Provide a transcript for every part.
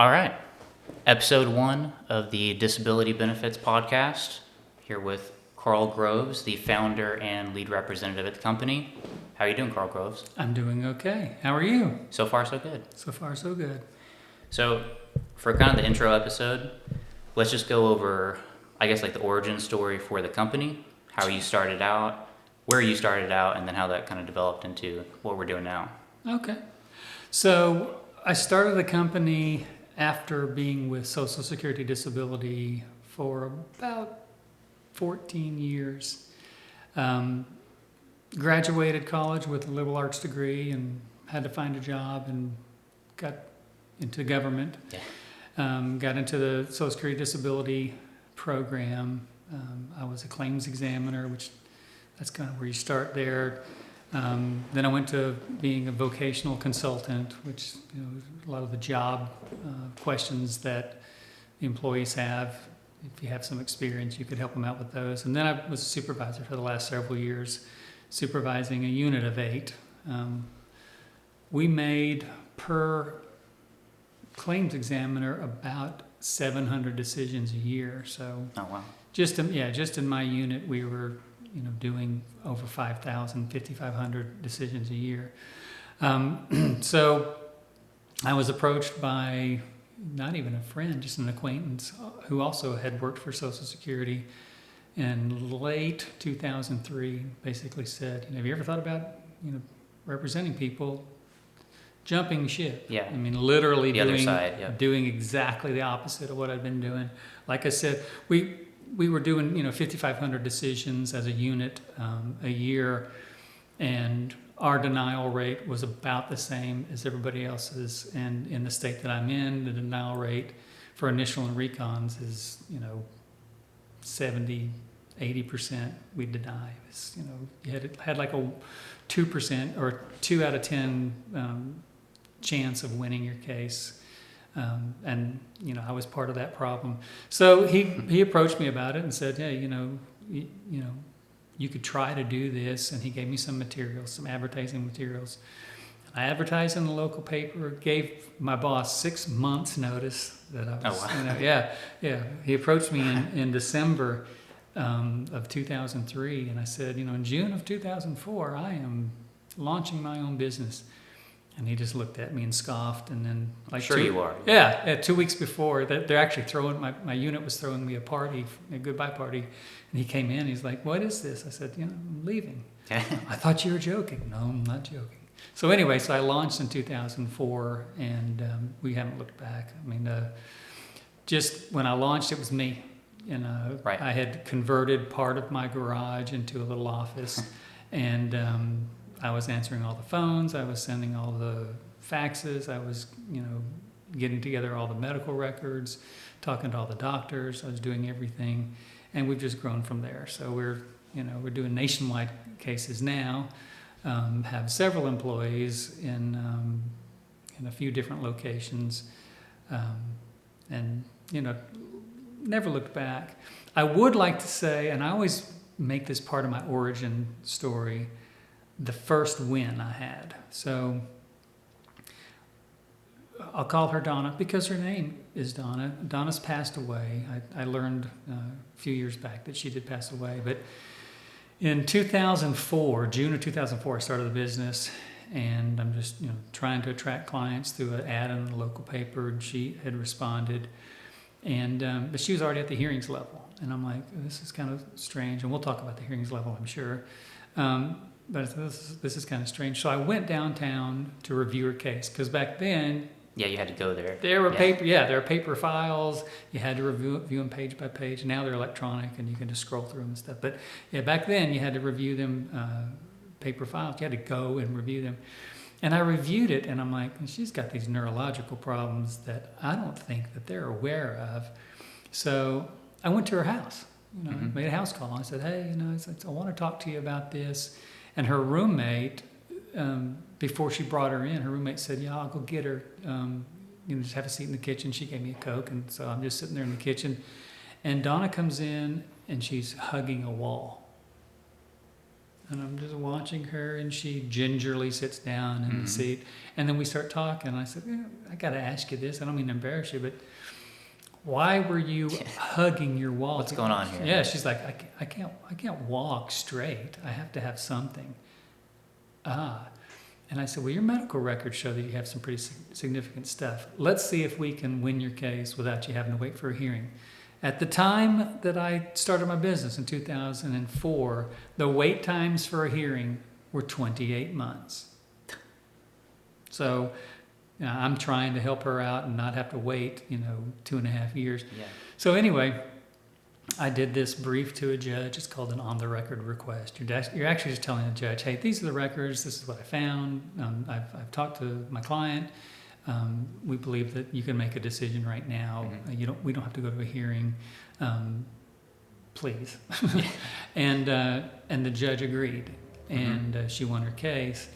All right. Episode 1 of the Disability Benefits Podcast. Here with Carl Groves, the founder and lead representative at the company. How are you doing, Carl Groves? I'm doing okay. How are you? So far, so good. So far, so good. So, for kind of the intro episode, let's just go over, I guess, like the origin story for the company, how you started out, where you started out, and then how that kind of developed into what we're doing now. Okay. So I started the company after being with Social Security Disability for about 14 years. Graduated college with a liberal arts degree and had to find a job and got into government. Yeah. Got into the Social Security Disability program. I was a claims examiner, which that's kind of where you start there. Then I went to being a vocational consultant, which a lot of the job questions that the employees have. If you have some experience, you could help them out with those. And then I was a supervisor for the last several years, supervising a unit of 8. We made per claims examiner about 700 decisions a year. So Oh, wow. just in my unit, we were doing over 5,000, 5,500 decisions a year. So I was approached by not even a friend, just an acquaintance who also had worked for Social Security in late 2003, basically said, have you ever thought about, representing people? Jumping ship. Yeah. I mean, literally The other side, yeah. doing exactly the opposite of what I'd been doing. Like I said, we were doing 5,500 decisions as a unit a year, and our denial rate was about the same as everybody else's. And in the state that I'm in, the denial rate for initial and recons is 70, 80% we deny. It's, you had like a 2% or 2 out of 10 chance of winning your case. And I was part of that problem. So he approached me about it and said, hey, you could try to do this. And he gave me some materials, some advertising materials. I advertised in the local paper, gave my boss 6 months notice that I was, Oh, wow. Yeah. He approached me in December of 2003. And I said, in June of 2004, I am launching my own business. And he just looked at me and scoffed. And then, Sure you are. Yeah, 2 weeks before, they're actually throwing my unit was throwing me a party, a goodbye party. And he came in. He's like, "What is this?" I said, "I'm leaving." I thought you were joking. No, I'm not joking. So anyway, so I launched in 2004, and we haven't looked back. I mean, just when I launched, it was me. Right. I had converted part of my garage into a little office, and I was answering all the phones. I was sending all the faxes. I was, getting together all the medical records, talking to all the doctors. I was doing everything, and we've just grown from there. So we're doing nationwide cases now. Have several employees in a few different locations, and never looked back. I would like to say, and I always make this part of my origin story, the first win I had. So I'll call her Donna because her name is Donna. Donna's passed away. I learned a few years back that she did pass away. But in 2004, June of 2004, I started the business, and I'm just trying to attract clients through an ad in the local paper. And she had responded, and but she was already at the hearings level, and I'm like, this is kind of strange. And we'll talk about the hearings level, I'm sure. But this is kind of strange. So I went downtown to review her case because back then, Yeah, you had to go there. there were there are paper files. You had to review them page by page. Now they're electronic and you can just scroll through them and stuff. But yeah, back then you had to review them paper files. You had to go and review them. And I reviewed it, and I'm like, she's got these neurological problems that I don't think that they're aware of. So I went to her house. Made a house call. I said, hey, I want to talk to you about this. And her roommate, before she brought her in, her roommate said, yeah, I'll go get her. Just have a seat in the kitchen. She gave me a Coke, and so I'm just sitting there in the kitchen. And Donna comes in, and she's hugging a wall. And I'm just watching her, and she gingerly sits down in Mhm. the seat. And then we start talking. I said, yeah, I got to ask you this. I don't mean to embarrass you, but why were you hugging your wall? What's going on here? Yeah, she's like, I can't walk straight. I have to have something. Ah. And I said, well, your medical records show that you have some pretty significant stuff. Let's see if we can win your case without you having to wait for a hearing. At the time that I started my business in 2004, the wait times for a hearing were 28 months. So I'm trying to help her out and not have to wait, 2.5 years. Yeah. So anyway, I did this brief to a judge. It's called an on-the-record request. You're actually just telling the judge, hey, these are the records. This is what I found. I've talked to my client. We believe that you can make a decision right now. Mhm. We don't have to go to a hearing. Please. And the judge agreed, and she won her case.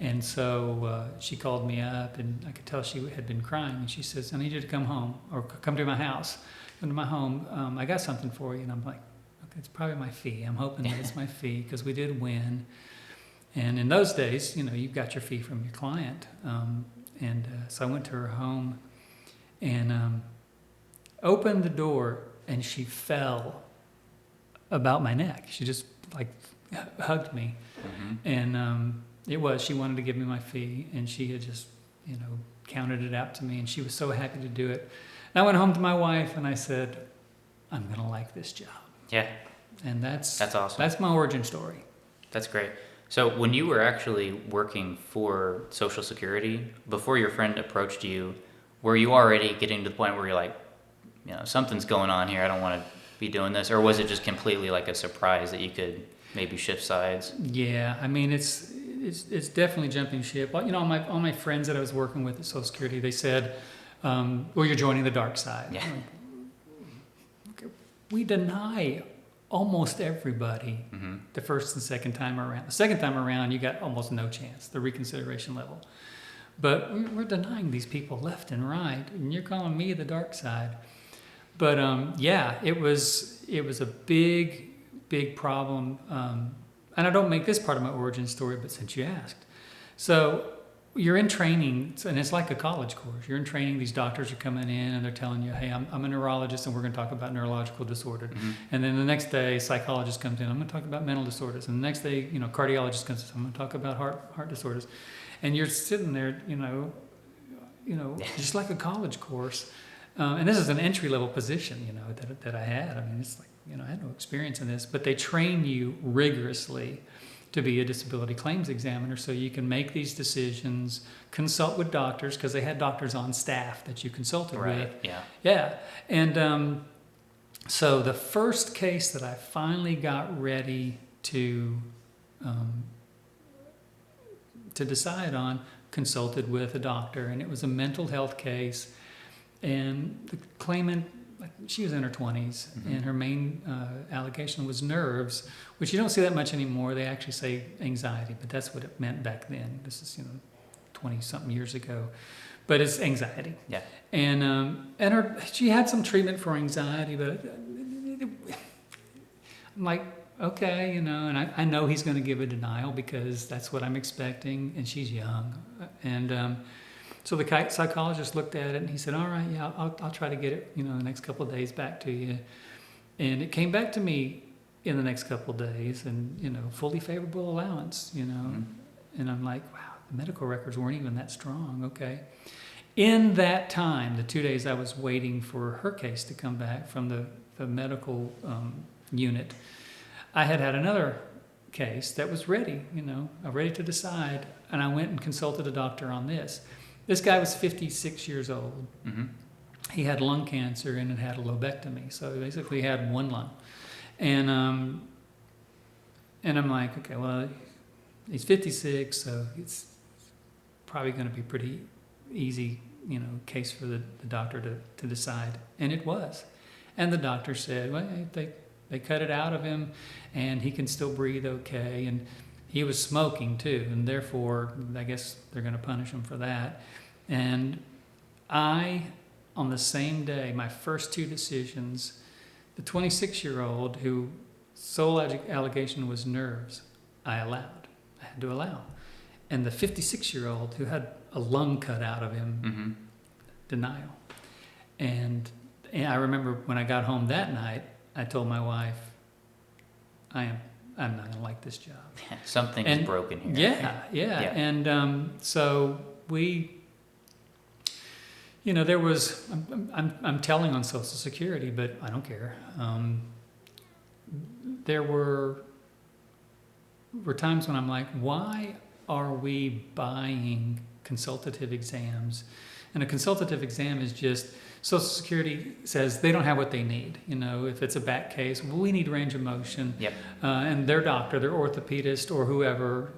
And so she called me up, and I could tell she had been crying. And she says, I need you to come home, or come to my house. Come to my home. I got something for you. And I'm like, okay, it's probably my fee. I'm hoping that it's my fee, because we did win. And in those days, you got your fee from your client. So I went to her home and opened the door, and she fell about my neck. She just hugged me. Mhm. And she wanted to give me my fee, and she had just, counted it out to me, and she was so happy to do it. And I went home to my wife and I said, I'm going to like this job. Yeah. And that's Awesome. That's my origin story. That's great. So when you were actually working for Social Security, before your friend approached you, were you already getting to the point where you're like, something's going on here, I don't want to be doing this? Or was it just completely like a surprise that you could maybe shift sides? Yeah, I mean, it's definitely jumping ship. All my friends that I was working with at Social Security, they said, well, you're joining the dark side. Yeah. Okay. We deny almost everybody Mm-hmm. the first and second time around. The second time around, you got almost no chance, the reconsideration level. But we're denying these people left and right, and you're calling me the dark side. But it was a big problem. And I don't make this part of my origin story, but since you asked. So you're in training, and it's like a college course. You're in training, these doctors are coming in, and they're telling you, hey, I'm a neurologist, and we're going to talk about neurological disorders. Mm-hmm. And then the next day, psychologist comes in, I'm going to talk about mental disorders. And the next day, cardiologist comes in, I'm going to talk about heart disorders. And you're sitting there, just like a college course. And this is an entry-level position, that I had. I mean, it's like, I had no experience in this, but they train you rigorously to be a disability claims examiner, so you can make these decisions, consult with doctors, because they had doctors on staff that you consulted with. Right, yeah. Yeah. And so the first case that I finally got ready to decide on, consulted with a doctor, and it was a mental health case. And the claimant, she was in her 20s, Mm-hmm. and her main allegation was nerves, which you don't see that much anymore. They actually say anxiety, but that's what it meant back then. This is 20-something years ago, but it's anxiety. Yeah. And she had some treatment for anxiety, but I'm like, okay, and I know he's going to give a denial because that's what I'm expecting, and she's young, and. So the psychologist looked at it, and he said, all right, yeah, I'll try to get it, the next couple of days back to you. And it came back to me in the next couple of days, and, fully favorable allowance, Mm-hmm. And I'm like, wow, the medical records weren't even that strong, okay. In that time, the 2 days I was waiting for her case to come back from the medical unit, I had another case that was ready, ready to decide, and I went and consulted a doctor on this. This guy was 56 years old. Mm-hmm. He had lung cancer and had a lobectomy, so he basically had one lung. And I'm like, okay, well, he's 56, so it's probably going to be pretty easy, case for the doctor to decide. And it was. And the doctor said, well, they cut it out of him, and he can still breathe okay. And he was smoking too, and therefore, I guess they're going to punish him for that. And on the same day, my first two decisions, the 26-year-old who sole allegation was nerves, I had to allow. And the 56-year-old who had a lung cut out of him, Mm-hmm. denial. And I remember when I got home that night, I told my wife, I'm not going to like this job. Something is broken here. Yeah. Yeah. And so we, there was, I'm telling on Social Security, but I don't care. There were times when I'm like, why are we buying consultative exams? And a consultative exam is just, Social Security says they don't have what they need. If it's a back case, well, we need range of motion. Yep. And their doctor, their orthopedist, or whoever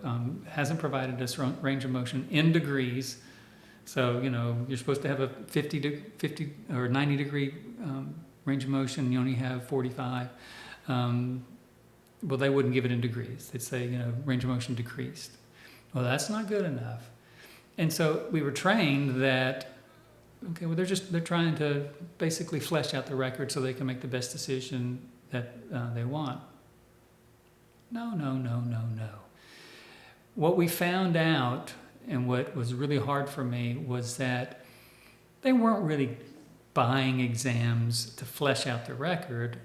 hasn't provided us range of motion in degrees. So, you're supposed to have a 50 or 90 degree range of motion. You only have 45. Well, they wouldn't give it in degrees. They'd say, range of motion decreased. Well, that's not good enough. And so we were trained that, okay, well, they're trying to basically flesh out the record so they can make the best decision that they want. No. What we found out, and what was really hard for me, was that they weren't really buying exams to flesh out the record.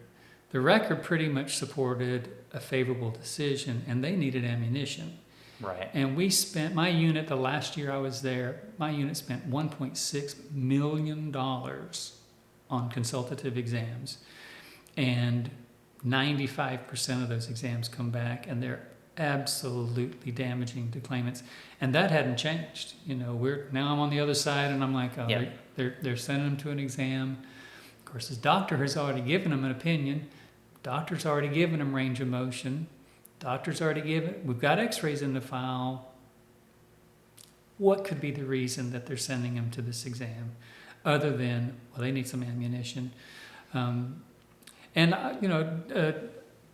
The record pretty much supported a favorable decision, and they needed ammunition. Right. And we spent, my unit, the last year I was there, my unit spent $1.6 million on consultative exams. And 95% of those exams come back, and they're absolutely damaging to claimants. And that hadn't changed. Now I'm on the other side, and I'm like, oh, Yeah. they're sending them to an exam. Of course, his doctor has already given him an opinion. Doctor's already given him range of motion. Doctor's already given, we've got x-rays in the file. What could be the reason that they're sending him to this exam other than, well, they need some ammunition?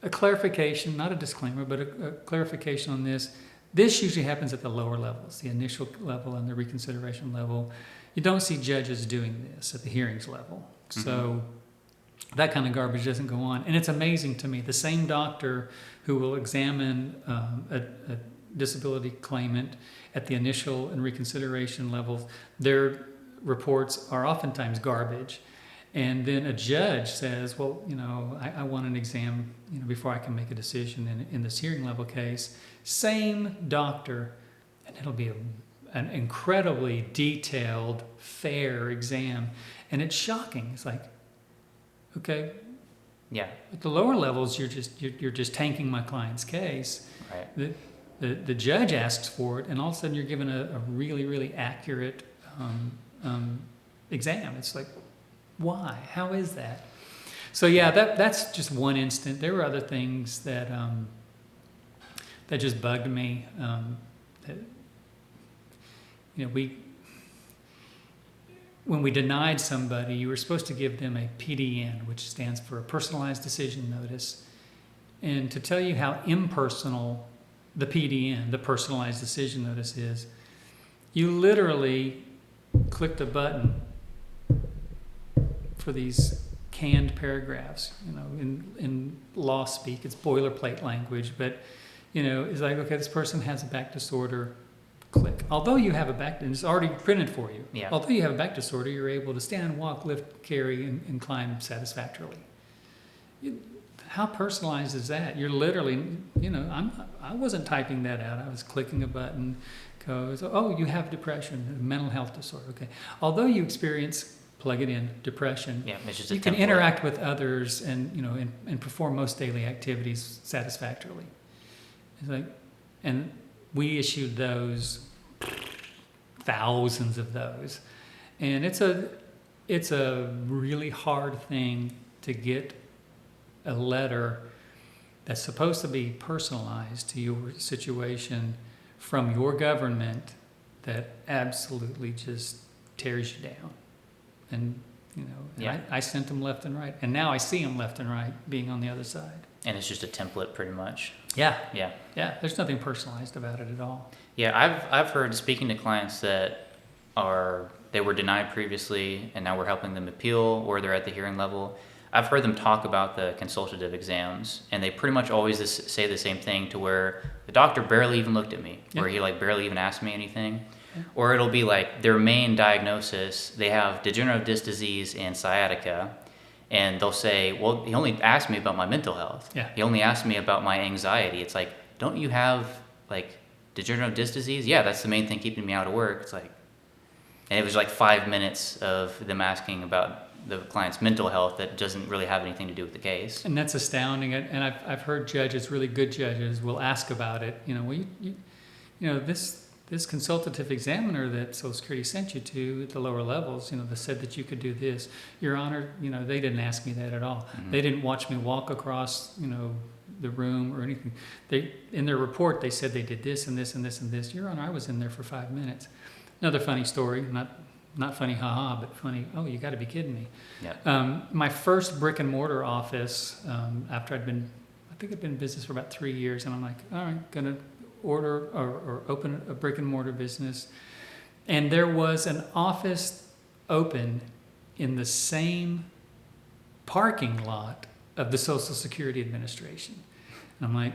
A clarification, not a disclaimer, but a clarification on this. This usually happens at the lower levels, the initial level and the reconsideration level. You don't see judges doing this at the hearings level. Mm-hmm. So that kind of garbage doesn't go on. And it's amazing to me, the same doctor who will examine a disability claimant at the initial and reconsideration levels, their reports are oftentimes garbage. And then a judge says, well, I want an exam, before I can make a decision in this hearing level case. Same doctor, and it'll be an incredibly detailed, fair exam. And it's shocking. It's like, okay, Yeah. at the lower levels, you're just tanking my client's case. Right. The judge asks for it, and all of a sudden you're given a really, really accurate exam. It's like, why? How is that? So yeah, that's just one instant. There were other things that just bugged me. When we denied somebody, you were supposed to give them a PDN, which stands for a personalized decision notice. And to tell you how impersonal the PDN, the personalized decision notice, is, you literally clicked a button for these canned paragraphs. In law speak, it's boilerplate language, but it's like, okay, this person has a back disorder. Click. Although you have a back, and it's already printed for you. Yeah. Although you have a back disorder, you're able to stand, walk, lift, carry, and climb satisfactorily. How personalized is that? You're literally, I wasn't typing that out. I was clicking a button. Goes, oh, you have depression, a mental health disorder. Okay. Although you experience, plug it in, depression. Yeah. It's just a You can template. interact with others and and perform most daily activities satisfactorily. It's like, and we issued those, thousands of those, and it's a really hard thing to get a letter that's supposed to be personalized to your situation from your government that absolutely just tears you down. And Yeah. I sent them left and right, and now I see them left and right being on the other side. And it's just a template, pretty much. Yeah. Yeah. There's nothing personalized about it at all. Yeah, I've heard, speaking to clients that they were denied previously, and now we're helping them appeal, or they're at the hearing level. I've heard them talk about the consultative exams, and they pretty much always say the same thing, to where the doctor barely even looked at me, Yeah. or he like barely even asked me anything. Or it'll be like their main diagnosis, they have degenerative disc disease and sciatica, and they'll say, well, he only asked me about my mental health. Yeah. He only asked me about my anxiety. It's like, don't you have like degenerative disc disease? Yeah, that's the main thing keeping me out of work. It's like, and it was like 5 minutes of them asking about the client's mental health that doesn't really have anything to do with the case. And that's astounding. And I've heard judges, really good judges, will ask about it. You know, well, you know, this consultative examiner that Social Security sent you to at the lower levels, you know, that said that you could do this. Your Honor, you know, they didn't ask me that at all. Mhm. They didn't watch me walk across, you know, the room or anything. They, in their report, they said they did this and this and this and this. Your Honor, I was in there for 5 minutes. Another funny story, not funny, haha, but funny. Oh, you got to be kidding me. Yeah. My first brick and mortar office, after I think I'd been in business for about 3 years, and I'm like, all right, gonna order or open a brick and mortar business. And there was an office open in the same parking lot of the Social Security Administration. And I'm like,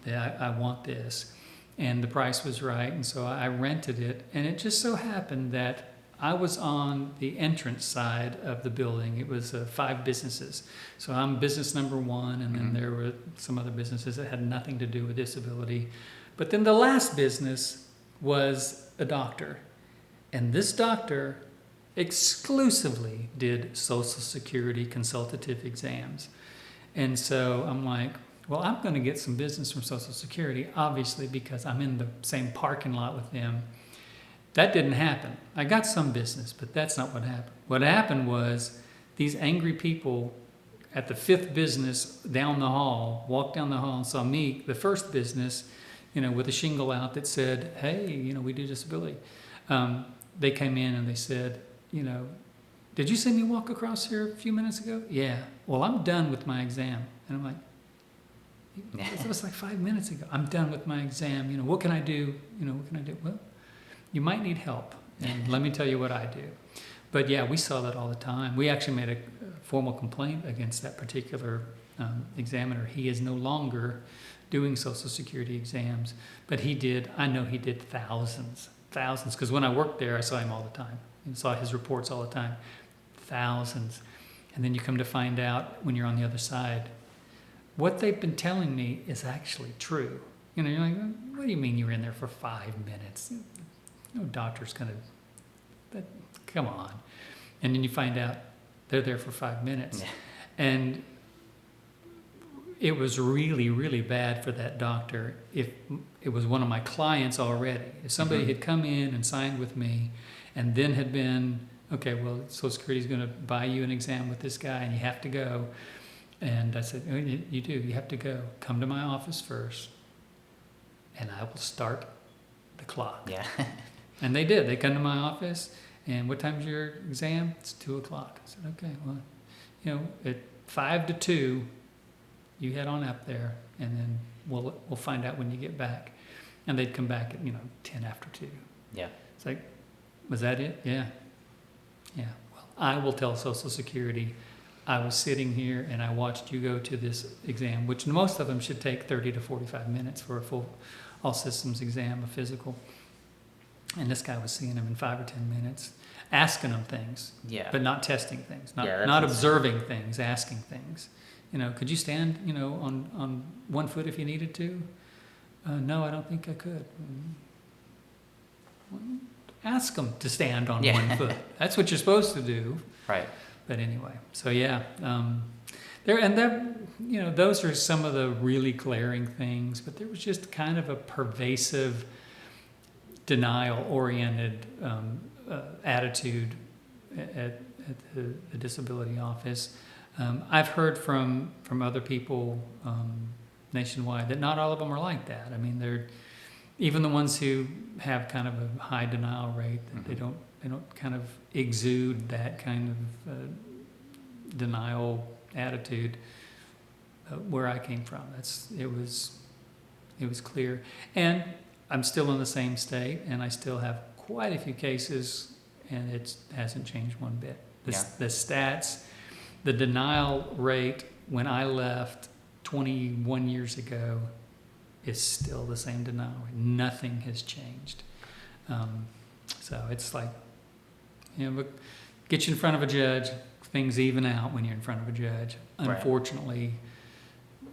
yeah, I want this. And the price was right, and so I rented it. And it just so happened that I was on the entrance side of the building. It was 5 businesses. So I'm business number 1, and then Mhm. there were some other businesses that had nothing to do with disability. But then the last business was a doctor. And this doctor exclusively did Social Security consultative exams. And so I'm like, well, I'm going to get some business from Social Security, obviously, because I'm in the same parking lot with them. That didn't happen. I got some business, but that's not what happened. What happened was these angry people at the 5th business down the hall walked down the hall and saw me, the first business, you know, with a shingle out that said, hey, you know, we do disability. They came in and they said, you know, did you see me walk across here a few minutes ago? Yeah. Well, I'm done with my exam. And I'm like, it was like 5 minutes ago. I'm done with my exam. You know, what can I do? You know, what can I do? Well, you might need help. And let me tell you what I do. But yeah, we saw that all the time. We actually made a formal complaint against that particular examiner. He is no longer doing Social Security exams, but he did, I know he did thousands, because when I worked there, I saw him all the time and saw his reports all the time. Thousands. And then you come to find out when you're on the other side, what they've been telling me is actually true. You know, you're like, what do you mean you were in there for 5 minutes? No doctor's gonna, come on. And then you find out they're there for 5 minutes. Yeah. And it was really, really bad for that doctor if it was one of my clients already. If somebody Mhm. had come in and signed with me and then had been, okay, well, Social Security's gonna buy you an exam with this guy and you have to go. And I said, oh, you do, you have to go. Come to my office first and I will start the clock. Yeah. And they did. They come to my office, and what time's your exam? It's 2:00. I said, okay, well, you know, at 5 to 2, you head on up there, and then we'll find out when you get back. And they'd come back at 10 after 2. Yeah. It's like, was that it? Yeah. Yeah. Well, I will tell Social Security I was sitting here and I watched you go to this exam, which most of them should take 30 to 45 minutes for a full all systems exam, a physical. And this guy was seeing them in 5 or 10 minutes, asking them things, Yeah. but not testing things, Yeah, that's not insane. observing things, asking things. You know, could you stand, on 1 foot if you needed to? No, I don't think I could. Well, ask them to stand on Yeah. 1 foot. That's what you're supposed to do. Right. But anyway, so yeah, those are some of the really glaring things. But there was just kind of a pervasive, denial-oriented attitude at the disability office. I've heard from other people nationwide that not all of them are like that. I mean, they're even the ones who have kind of a high denial rate, that they don't kind of exude that kind of denial attitude. Where I came from, it was clear, and I'm still in the same state, and I still have quite a few cases, and it hasn't changed one bit. The stats The denial rate when I left 21 years ago is still the same denial rate. Nothing has changed. So it's like, but get you in front of a judge, things even out when you're in front of a judge. Right. Unfortunately,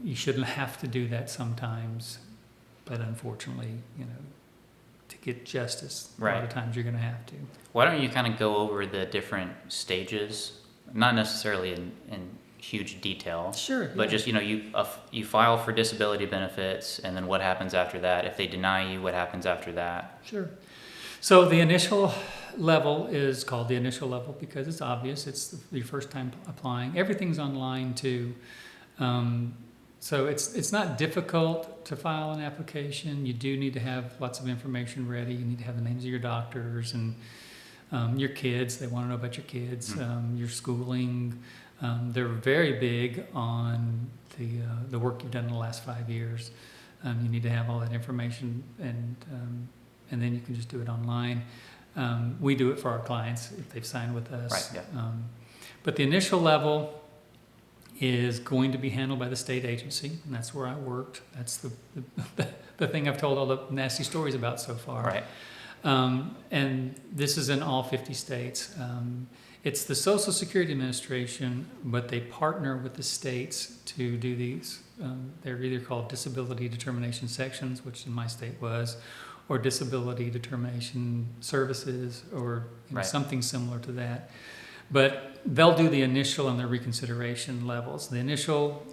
you shouldn't have to do that sometimes, but unfortunately, to get justice, a lot Right. of times you're going to have to. Why don't you kind of go over the different stages, not necessarily in huge detail, Sure. but just you file for disability benefits, and then what happens after that? If they deny you, what happens after that? Sure. So the initial level is called the initial level because it's obvious. It's your first time applying. Everything's online too. So it's not difficult to file an application. You do need to have lots of information ready. You need to have the names of your doctors and your kids. They want to know about your kids, your schooling. They're very big on the work you've done in the last 5 years. You need to have all that information, and then you can just do it online. We do it for our clients if they've signed with us. Right, yeah. But the initial level is going to be handled by the state agency, and that's where I worked. That's the thing I've told all the nasty stories about so far. Right. And this is in all 50 states. It's the Social Security Administration, but they partner with the states to do these. They're either called disability determination sections, which in my state was, or disability determination services, or Right. something similar to that. But they'll do the initial and the reconsideration levels. The initial,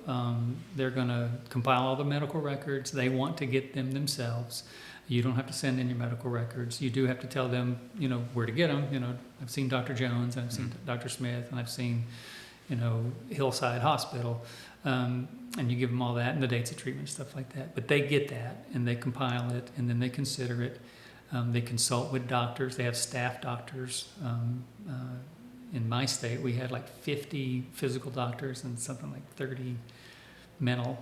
they're going to compile all the medical records. They want to get them themselves. You don't have to send in your medical records. You do have to tell them, where to get them. I've seen Dr. Jones, and I've seen Dr. Smith, and I've seen, Hillside Hospital. And you give them all that and the dates of treatment, stuff like that. But they get that, and they compile it, and then they consider it. They consult with doctors. They have staff doctors. In my state, we had like 50 physical doctors and something like 30 mental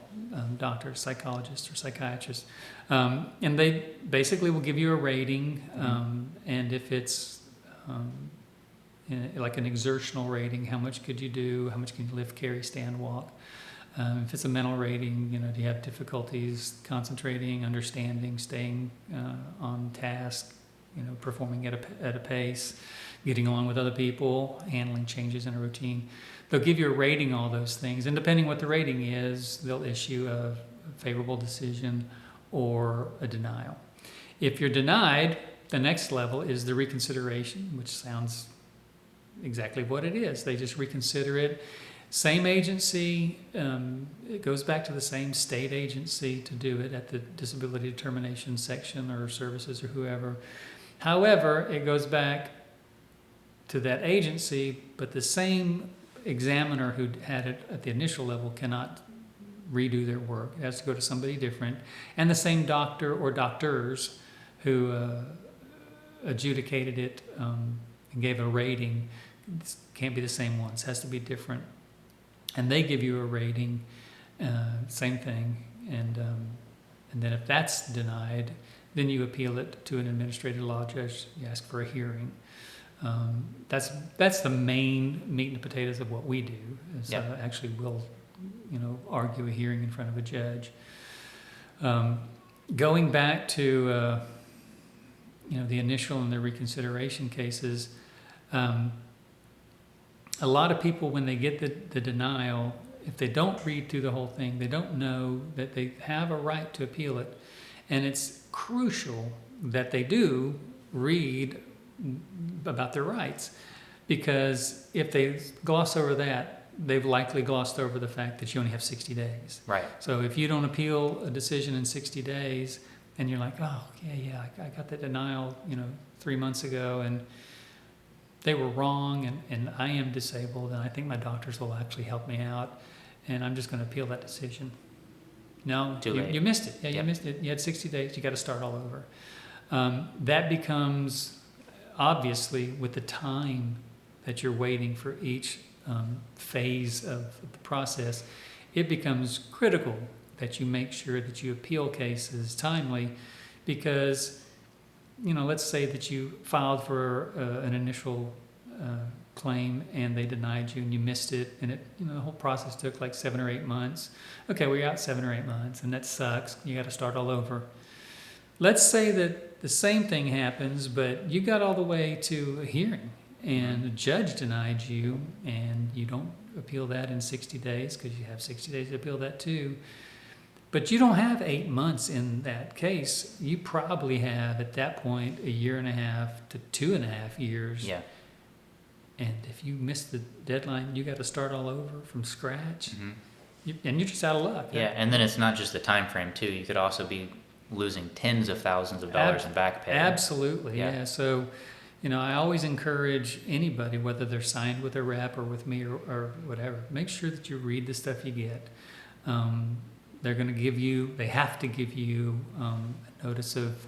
doctors, psychologists or psychiatrists. And they basically will give you a rating, and if it's like an exertional rating, how much could you do, how much can you lift, carry, stand, walk. If it's a mental rating, do you have difficulties concentrating, understanding, staying on task, performing at a pace, getting along with other people, handling changes in a routine. They'll give you a rating, all those things. And depending what the rating is, they'll issue a favorable decision or a denial. If you're denied, the next level is the reconsideration, which sounds exactly what it is. They just reconsider it. Same agency, it goes back to the same state agency to do it at the disability determination section or services or whoever. However, it goes back to that agency, but the same examiner who had it at the initial level cannot redo their work. It has to go to somebody different. And the same doctor or doctors who adjudicated it and gave a rating, this can't be the same ones, it has to be different. And they give you a rating, same thing. And then if that's denied, then you appeal it to an administrative law judge. You ask for a hearing. That's the main meat and potatoes of what we do. Is actually we'll argue a hearing in front of a judge. Going back to the initial and the reconsideration cases, a lot of people, when they get the denial, if they don't read through the whole thing, they don't know that they have a right to appeal it. And it's crucial that they do read about their rights, because if they gloss over that, they've likely glossed over the fact that you only have 60 days. Right. So if you don't appeal a decision in 60 days, and you're like, oh, I got that denial, 3 months ago, and they were wrong, and I am disabled, and I think my doctors will actually help me out, and I'm just going to appeal that decision. No, you missed it. Yeah, you missed it. You had 60 days. You got to start all over. That becomes, obviously, with the time that you're waiting for each phase of the process, it becomes critical that you make sure that you appeal cases timely, because let's say that you filed for an initial claim and they denied you and you missed it, and the whole process took like 7 or 8 months. Okay, we're out 7 or 8 months, and that sucks. You got to start all over. Let's say that the same thing happens, but you got all the way to a hearing and the judge denied you, and you don't appeal that in 60 days because you have 60 days to appeal that too. But you don't have 8 months in that case. You probably have at that point 1.5 years to 2.5 years. Yeah. And if you miss the deadline, you got to start all over from scratch. Mm-hmm. And you're just out of luck. Yeah, and then it's not just the time frame too. You could also be losing tens of thousands of dollars in back pay. Absolutely, Yeah. yeah. So, I always encourage anybody, whether they're signed with a rep or with me or whatever, make sure that you read the stuff you get. They're going to they have to give you a notice of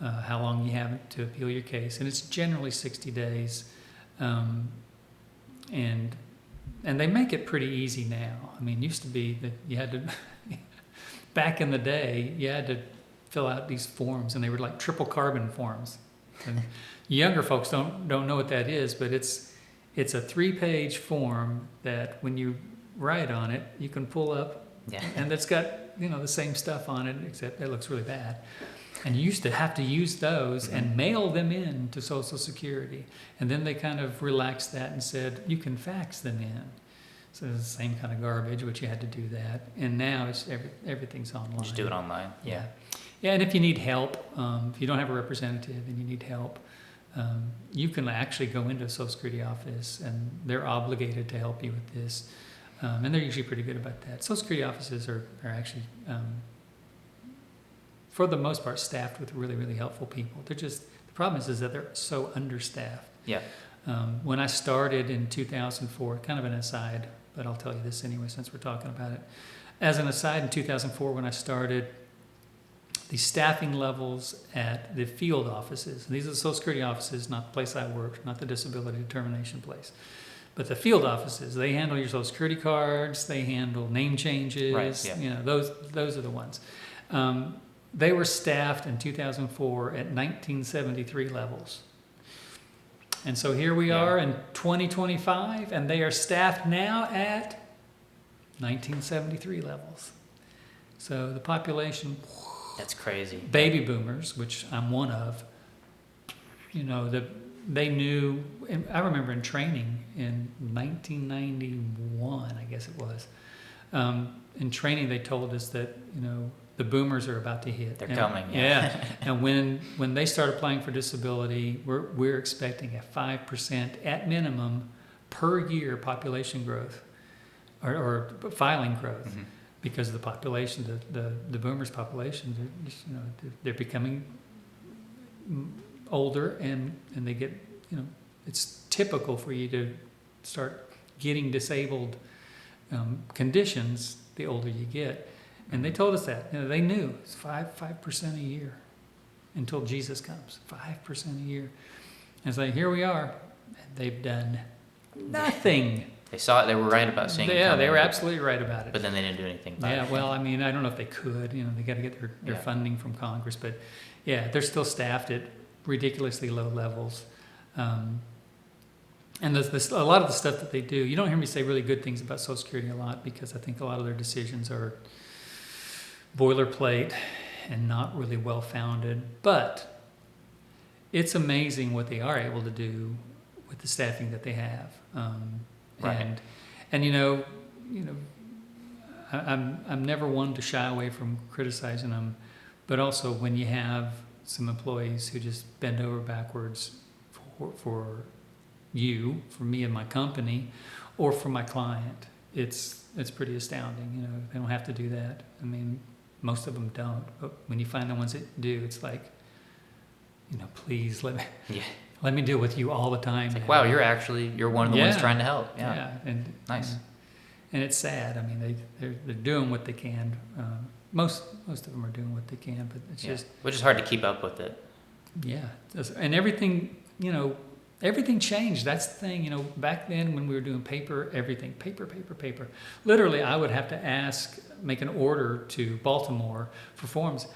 how long you have to appeal your case. And it's generally 60 days. And they make it pretty easy now. I mean, it used to be that you had to, back in the day, you had to fill out these forms, and they were like triple carbon forms. And younger folks don't know what that is, but it's a 3-page form that when you write on it, you can pull up, and it's got the same stuff on it, except it looks really bad. And you used to have to use those and mail them in to Social Security. And then they kind of relaxed that and said, you can fax them in. So it's the same kind of garbage, which you had to do that. And now it's everything's online. Just do it online. Yeah. Yeah, and if you need help, if you don't have a representative and you need help, you can actually go into a Social Security office, and they're obligated to help you with this. And they're usually pretty good about that. Social Security offices are actually, for the most part, staffed with really, really helpful people. The problem is that they're so understaffed. Yeah. When I started in 2004, kind of an aside, but I'll tell you this anyway since we're talking about it. As an aside, in 2004, when I started, the staffing levels at the field offices, and these are the Social Security offices, not the place I worked, not the disability determination place, but the field offices, they handle your Social Security cards, they handle name changes, right, yeah. Those are the ones. They were staffed in 2004 at 1973 levels. And so here we are in 2025, and they are staffed now at 1973 levels. So the population... That's crazy. Baby boomers, which I'm one of, they knew, and I remember in training in 1991, I guess it was, in training they told us that, the boomers are about to hit. They're coming, yeah. And when they start applying for disability, we're expecting a 5% at minimum per year population growth or filing growth. Mm-hmm. Because of the population, the boomers' population, they're becoming older, and they get, it's typical for you to start getting disabled conditions the older you get. And they told us that. They knew it's 5% a year until Jesus comes. 5% a year. And it's like, here we are. And they've done nothing. They saw it. They were right about seeing it. Yeah, they were absolutely right about it. But then they didn't do anything about it. Yeah, well, I mean, I don't know if they could. They got to get their funding from Congress. But, yeah, they're still staffed at ridiculously low levels. And there's a lot of the stuff that they do, you don't hear me say really good things about Social Security a lot, because I think a lot of their decisions are boilerplate and not really well-founded. But it's amazing what they are able to do with the staffing that they have. Right. And I'm never one to shy away from criticizing them, but also when you have some employees who just bend over backwards for you, for me and my company, or for my client, it's pretty astounding. They don't have to do that. I mean, most of them don't, but when you find the ones that do, it's like, please let me deal with you all the time. It's like, wow, you're one of the ones trying to help. Yeah. And nice. And it's sad. I mean, they're doing what they can. Most of them are doing what they can, but it's just, which is hard to keep up with it. Yeah, and everything, everything changed. That's the thing. Back then when we were doing paper, everything paper. Literally, I would have to make an order to Baltimore for forms.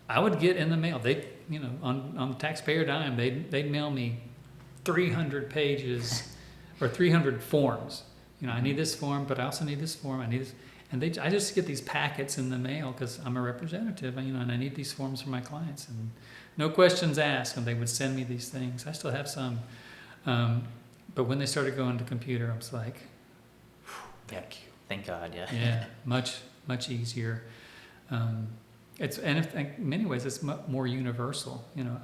I would get in the mail. They, on the taxpayer dime, they'd mail me 300 pages or 300 forms. You know, I need this form, but I also need this form. I need this. And I just get these packets in the mail because I'm a representative, you know, and I need these forms for my clients. And no questions asked, and they would send me these things. I still have some. But when they started going to computer, I was like, thank you. Thank God, yeah. Yeah, much easier. In many ways, it's more universal. You know,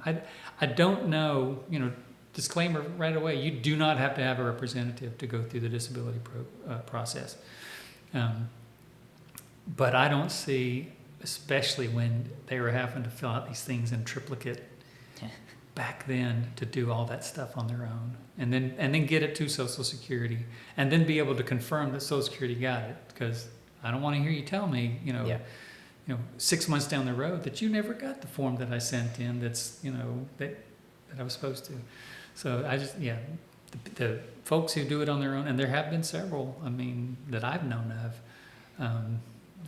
I don't know. You know, disclaimer right away: you do not have to have a representative to go through the disability process. But I don't see, especially when they were having to fill out these things in triplicate back then, to do all that stuff on their own, and then get it to Social Security, and then be able to confirm that Social Security got it. Because I don't want to hear you tell me, you know, 6 months down the road that you never got the form that I sent in. That's, you know, that I was supposed to. So I just, the folks who do it on their own, and there have been several, I mean, that I've known of.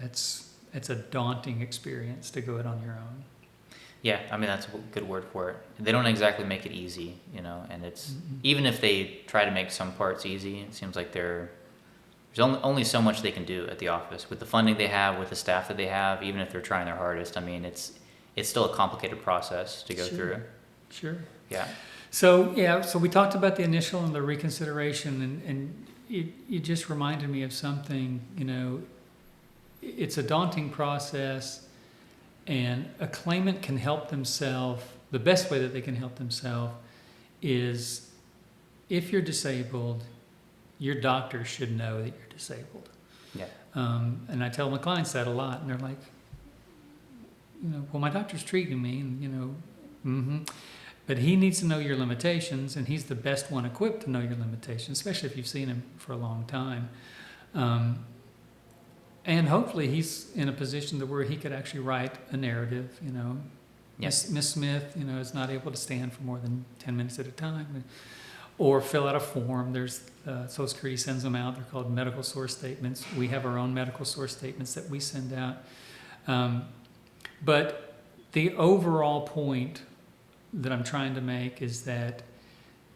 It's a daunting experience to go it on your own. Yeah, I mean, that's a good word for it. They don't exactly make it easy, you know, and it's, even if they try to make some parts easy, it seems like there's only so much they can do at the office with the funding they have, with the staff that they have, even if they're trying their hardest. I mean, it's still a complicated process to go through. Sure. Yeah. So we talked about the initial and the reconsideration, and you just reminded me of something. You know, it's a daunting process, and a claimant can help themselves. The best way that they can help themselves is, if you're disabled, your doctor should know that you're disabled. Yeah. And I tell my clients that a lot, and they're like, you know, well, my doctor's treating me, and, you know, but he needs to know your limitations, and he's the best one equipped to know your limitations, especially if you've seen him for a long time. And hopefully he's in a position to where he could actually write a narrative, you know. Yes. Miss Smith, you know, is not able to stand for more than 10 minutes at a time. Or fill out a form. There's Social Security sends them out. They're called medical source statements. We have our own medical source statements that we send out. But the overall point that I'm trying to make is that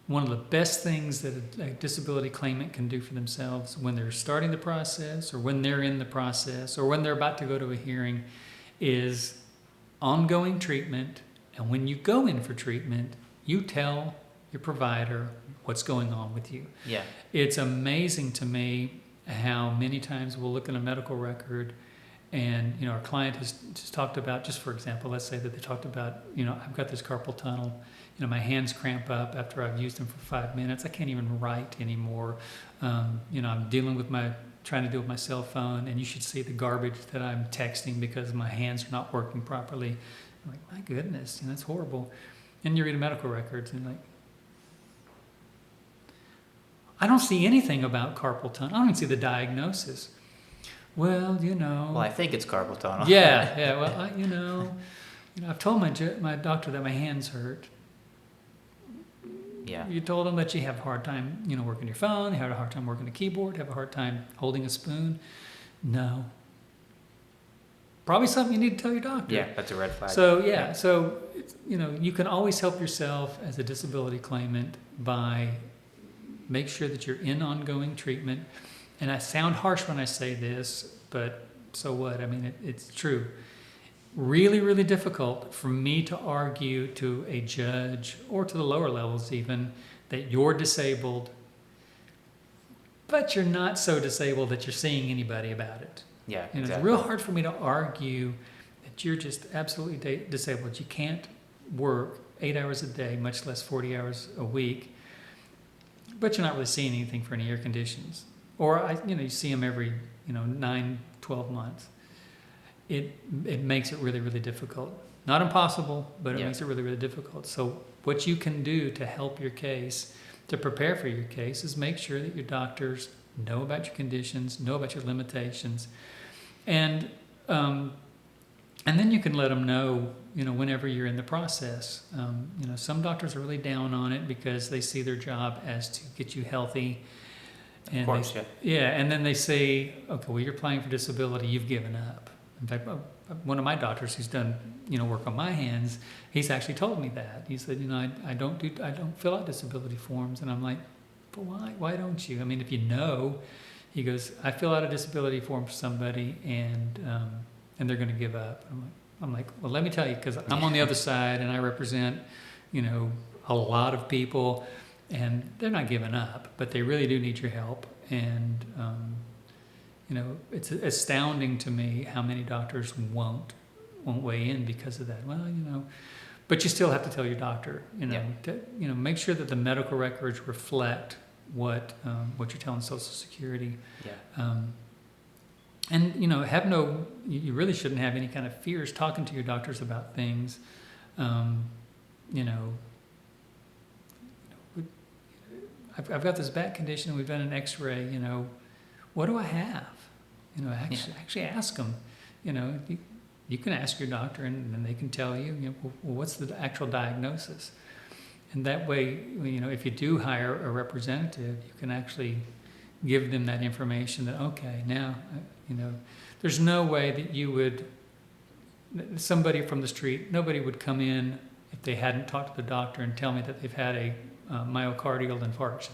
one of the best things that a disability claimant can do for themselves when they're starting the process, or when they're in the process, or when they're about to go to a hearing, is ongoing treatment. And when you go in for treatment, you tell your provider what's going on with you. Yeah. It's amazing to me how many times we'll look at a medical record, and, you know, our client has just talked about, just for example, let's say that they talked about, you know, I've got this carpal tunnel, you know, my hands cramp up after I've used them for 5 minutes. I can't even write anymore. You know, I'm trying to deal with my cell phone, and you should see the garbage that I'm texting because my hands are not working properly. I'm like, my goodness, you know, that's horrible. And you read medical records, and like, I don't see anything about carpal tunnel. I don't even see the diagnosis. Well, you know. Well, I think it's carpal tunnel. Yeah. Well, you know, I've told my doctor that my hands hurt. Yeah. You told them that you have a hard time, you know, working your phone, you have a hard time working the keyboard, have a hard time holding a spoon. No. Probably something you need to tell your doctor. Yeah, that's a red flag. So, so, you know, you can always help yourself as a disability claimant by make sure that you're in ongoing treatment. And I sound harsh when I say this, but so what? I mean, it's true. Really, really difficult for me to argue to a judge, or to the lower levels even, that you're disabled, but you're not so disabled that you're seeing anybody about it. Yeah, And exactly. it's real hard for me to argue that you're just absolutely disabled. You can't work 8 hours a day, much less 40 hours a week, but you're not really seeing anything for any air conditions. Or, you see them every, 9, 12 months. It makes it really, really difficult. Not impossible, but it makes it really, really difficult. So what you can do to help your case, to prepare for your case, is make sure that your doctors know about your conditions, know about your limitations, and then you can let them know, whenever you're in the process. Some doctors are really down on it because they see their job as to get you healthy. And of course, and then they say, okay, well, you're applying for disability, you've given up. In fact, one of my doctors who's done, work on my hands, he's actually told me that. He said, I don't fill out disability forms. And I'm like, but why? Why don't you? I mean, if you know, he goes, I fill out a disability form for somebody, and they're going to give up. I'm like, well, let me tell you, because I'm on the other side, and I represent, a lot of people, and they're not giving up, but they really do need your help. And it's astounding to me how many doctors won't weigh in because of that. Well, but you still have to tell your doctor, make sure that the medical records reflect what you're telling Social Security. Yeah. And you really shouldn't have any kind of fears talking to your doctors about things. I've got this back condition. We've done an X-ray. What do I have? Actually ask them. You can ask your doctor, and then they can tell you. Well, what's the actual diagnosis? And that way, if you do hire a representative, you can actually give them that information. That okay, now, there's no way that somebody from the street, nobody would come in if they hadn't talked to the doctor and tell me that they've had a myocardial infarction.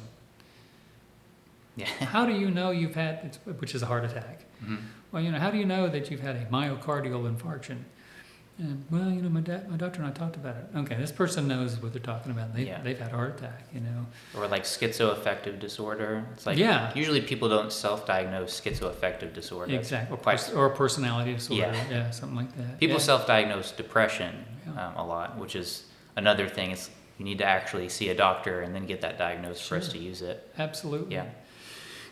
Yeah. How do you know you've had, which is a heart attack? Mm-hmm. Well, how do you know that you've had a myocardial infarction? And well, my doctor and I talked about it. Okay, this person knows what they're talking about. They've had a heart attack, Or like schizoaffective disorder. It's like usually people don't self-diagnose schizoaffective disorder. Exactly. Or personality disorder. Yeah, something like that. People self-diagnose depression a lot, which is another thing. It's you need to actually see a doctor and then get that diagnosed for us to use it. Absolutely. Yeah.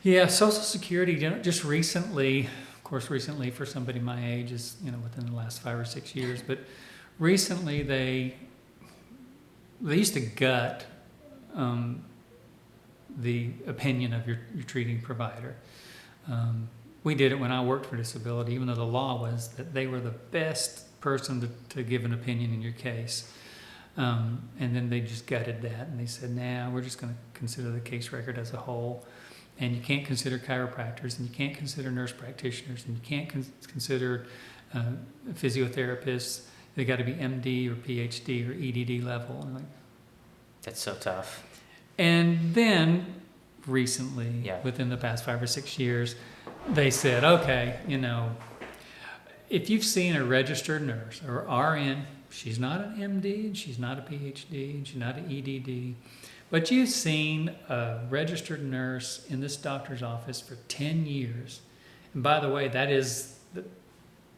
Yeah, Social Security, just recently, of course, for somebody my age is, within the last 5 or 6 years, but recently they used to gut the opinion of your treating provider. We did it when I worked for disability, even though the law was that they were the best person to give an opinion in your case. And then they just gutted that, and they said, nah, we're just going to consider the case record as a whole. And you can't consider chiropractors, and you can't consider nurse practitioners, and you can't consider physiotherapists. They got to be MD or PhD or EDD level. And that's so tough. And then recently, within the past 5 or 6 years, they said, okay, if you've seen a registered nurse or RN, she's not an MD, and she's not a PhD, and she's not an EDD, but you've seen a registered nurse in this doctor's office for 10 years. And by the way, that is the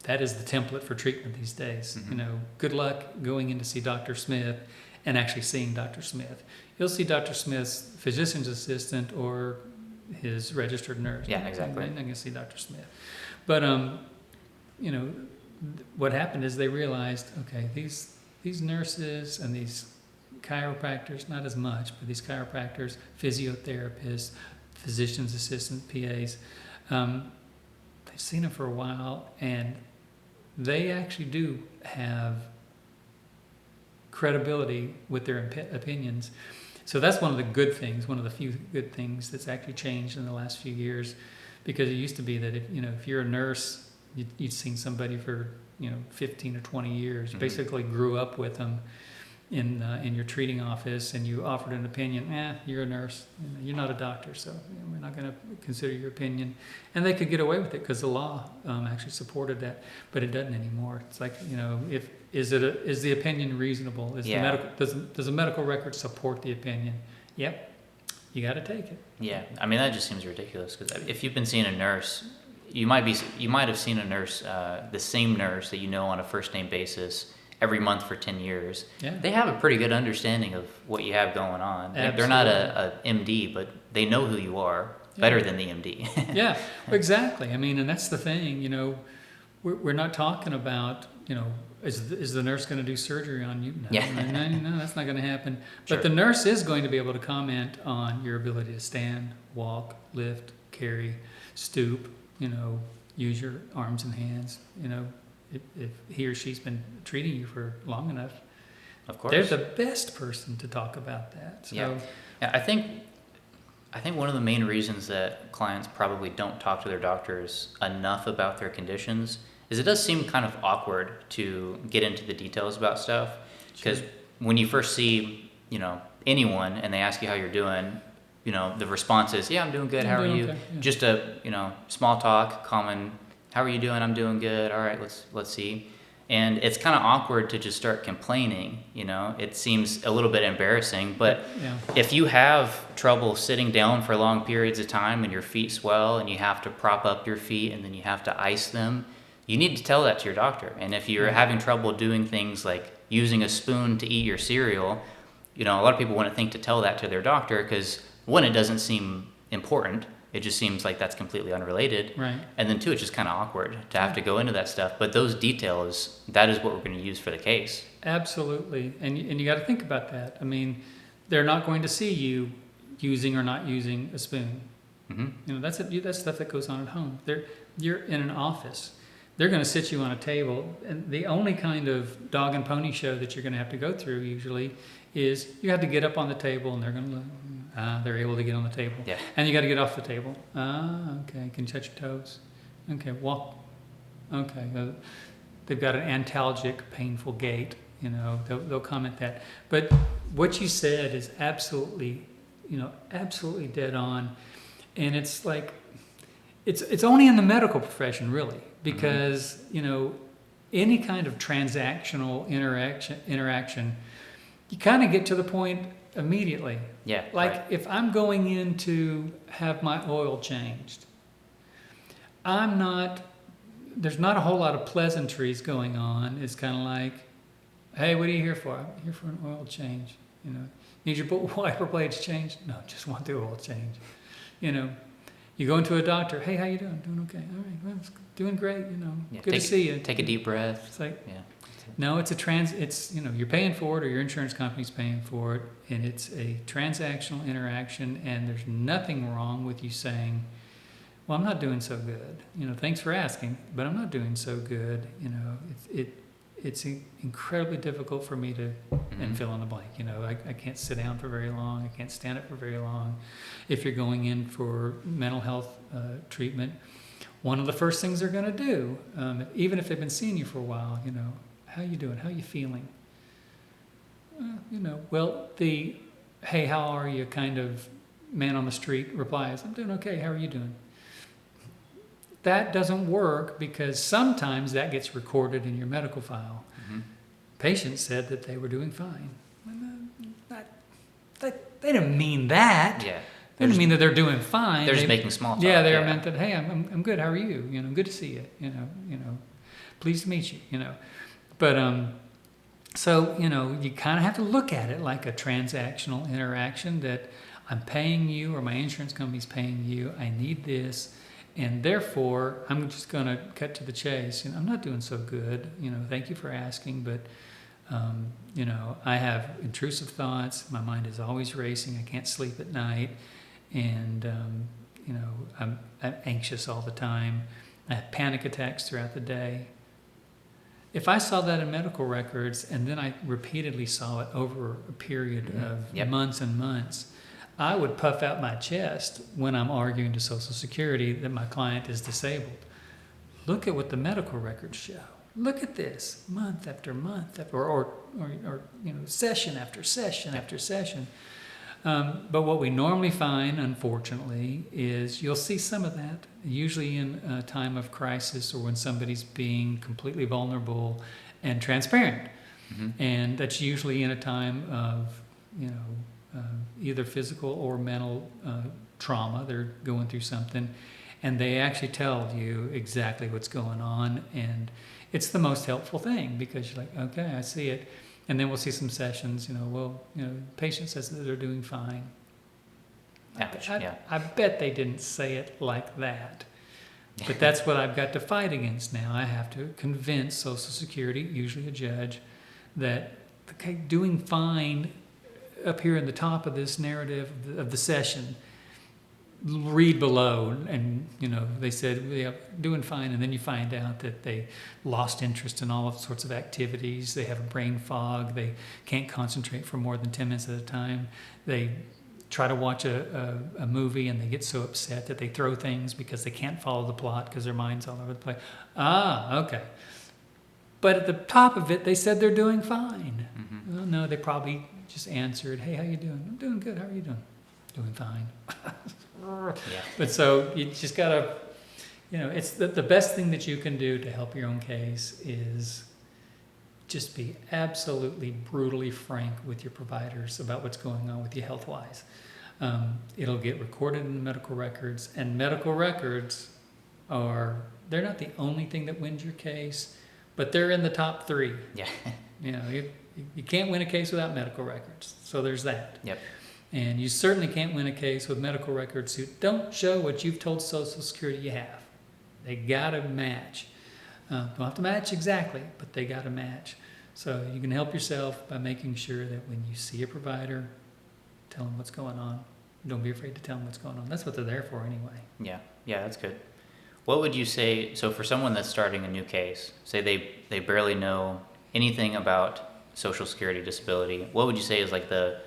template for treatment these days. Mm-hmm. Good luck going in to see Dr. Smith and actually seeing Dr. Smith. You'll see Dr. Smith's physician's assistant or his registered nurse. Yeah, exactly. You're not going to see Dr. Smith. But, what happened is they realized, okay, these nurses and these chiropractors, not as much, but these chiropractors, physiotherapists, physician's assistants, PAs, they've seen them for a while, and they actually do have credibility with their opinions. So that's one of the good things, one of the few good things that's actually changed in the last few years, because it used to be that if you're a nurse, you'd seen somebody for 15 or 20 years, mm-hmm. basically grew up with them in your treating office, and you offered an opinion. You're a nurse, you're not a doctor, so we're not going to consider your opinion. And they could get away with it because the law actually supported that, but it doesn't anymore. It's like is the opinion reasonable? Does the medical record support the opinion? Yep, you got to take it. Yeah, I mean that just seems ridiculous, because if you've been seeing a nurse, you might have seen a nurse, the same nurse that on a first name basis every month for 10 years. Yeah. They have a pretty good understanding of what you have going on. Absolutely. They're not a MD, but they know who you are better than the MD. Yeah, exactly. I mean, and that's the thing, we're not talking about, is the nurse going to do surgery on you? No, that's not going to happen. Sure. But the nurse is going to be able to comment on your ability to stand, walk, lift, carry, stoop, use your arms and hands, if he or she's been treating you for long enough. Of course. They're the best person to talk about that. So, yeah, I think one of the main reasons that clients probably don't talk to their doctors enough about their conditions is it does seem kind of awkward to get into the details about stuff, because when you first see, anyone and they ask you how you're doing, the response is, yeah, I'm doing good. I'm How are doing you? okay, yeah. Just a, small talk, common, how are you doing? I'm doing good. All right, let's see. And it's kind of awkward to just start complaining, it seems a little bit embarrassing, but Yeah. if you have trouble sitting down for long periods of time and your feet swell and you have to prop up your feet and then you have to ice them, you need to tell that to your doctor. And if you're Right. having trouble doing things like using a spoon to eat your cereal, a lot of people wouldn't think to tell that to their doctor because, one, it doesn't seem important. It just seems like that's completely unrelated. Right. And then, two, it's just kind of awkward to have to go into that stuff. But those details, that is what we're going to use for the case. Absolutely. And you got to think about that. I mean, they're not going to see you using or not using a spoon. Mm-hmm. That's stuff that goes on at home. You're in an office. They're going to sit you on a table, and the only kind of dog and pony show that you're going to have to go through usually is you have to get up on the table, and they're able to get on the table. Yeah. And you got to get off the table. Okay. Can you touch your toes? Okay, walk. Okay. They've got an antalgic, painful gait. They'll comment that. But what you said is absolutely dead on, and it's like it's only in the medical profession really, because any kind of transactional interaction, you kind of get to the point immediately. Yeah. Like right. if I'm going in to have my oil changed, there's not a whole lot of pleasantries going on. It's kind of like, hey, what are you here for? I'm here for an oil change. Need your wiper blades changed? No, just want the oil change. You go into a doctor, hey, how you doing? Doing okay. All right, well, it's doing great. Good to see you. Take a deep breath. It's like, Yeah. no, it's you're paying for it or your insurance company's paying for it, and it's a transactional interaction, and there's nothing wrong with you saying, well, I'm not doing so good. Thanks for asking, but I'm not doing so good. It's incredibly difficult for me to, and fill in the blank. I can't sit down for very long. I can't stand up for very long. If you're going in for mental health treatment, one of the first things they're going to do, even if they've been seeing you for a while, how you doing? How you feeling? Well, the hey, how are you kind of man on the street replies, I'm doing okay. How are you doing? That doesn't work because sometimes that gets recorded in your medical file. Mm-hmm. Patient said that they were doing fine. They didn't mean that. Yeah. They didn't mean that they're doing fine. They're just making small talk. Yeah, they meant that, hey, I'm good. How are you? Good to see you. Pleased to meet you. But so you kind of have to look at it like a transactional interaction that I'm paying you or my insurance company's paying you. I need this. And therefore, I'm just going to cut to the chase. I'm not doing so good. Thank you for asking, but I have intrusive thoughts. My mind is always racing. I can't sleep at night, and I'm anxious all the time. I have panic attacks throughout the day. If I saw that in medical records, and then I repeatedly saw it over a period of months and months, I would puff out my chest when I'm arguing to Social Security that my client is disabled. Look at what the medical records show. Look at this, month after month, or session after session after session. But what we normally find, unfortunately, is you'll see some of that, usually in a time of crisis or when somebody's being completely vulnerable and transparent. Mm-hmm. And that's usually in a time of, either physical or mental trauma. They're going through something, and they actually tell you exactly what's going on, and it's the most helpful thing because you're like, okay, I see it. And then we'll see some sessions, patient says that they're doing fine. I bet they didn't say it like that. But that's what I've got to fight against now. I have to convince Social Security, usually a judge, that okay, doing fine up here in the top of this narrative of the session, read below, and they said doing fine, and then you find out that they lost interest in all sorts of activities. They have a brain fog. They can't concentrate for more than 10 minutes at a time. They try to watch a movie and they get so upset that they throw things because they can't follow the plot because their mind's all over the place. Okay. But at the top of it, they said they're doing fine. Mm-hmm. Well, no, they probably just answered, hey, how you doing? I'm doing good. How are you doing? Doing fine. Yeah. But so you just gotta, it's the best thing that you can do to help your own case is just be absolutely brutally frank with your providers about what's going on with you health-wise. It'll get recorded in the medical records, and medical records they're not the only thing that wins your case, but they're in the top 3. Yeah. You can't win a case without medical records, so there's that. Yep. And you certainly can't win a case with medical records who don't show what you've told Social Security you have. They gotta match. Don't have to match exactly, but they gotta match. So you can help yourself by making sure that when you see a provider, tell them what's going on. Don't be afraid to tell them what's going on. That's what they're there for anyway. Yeah. Yeah, that's good. What would you say, so for someone that's starting a new case, say they barely know anything about Social Security disability, what would you say is like the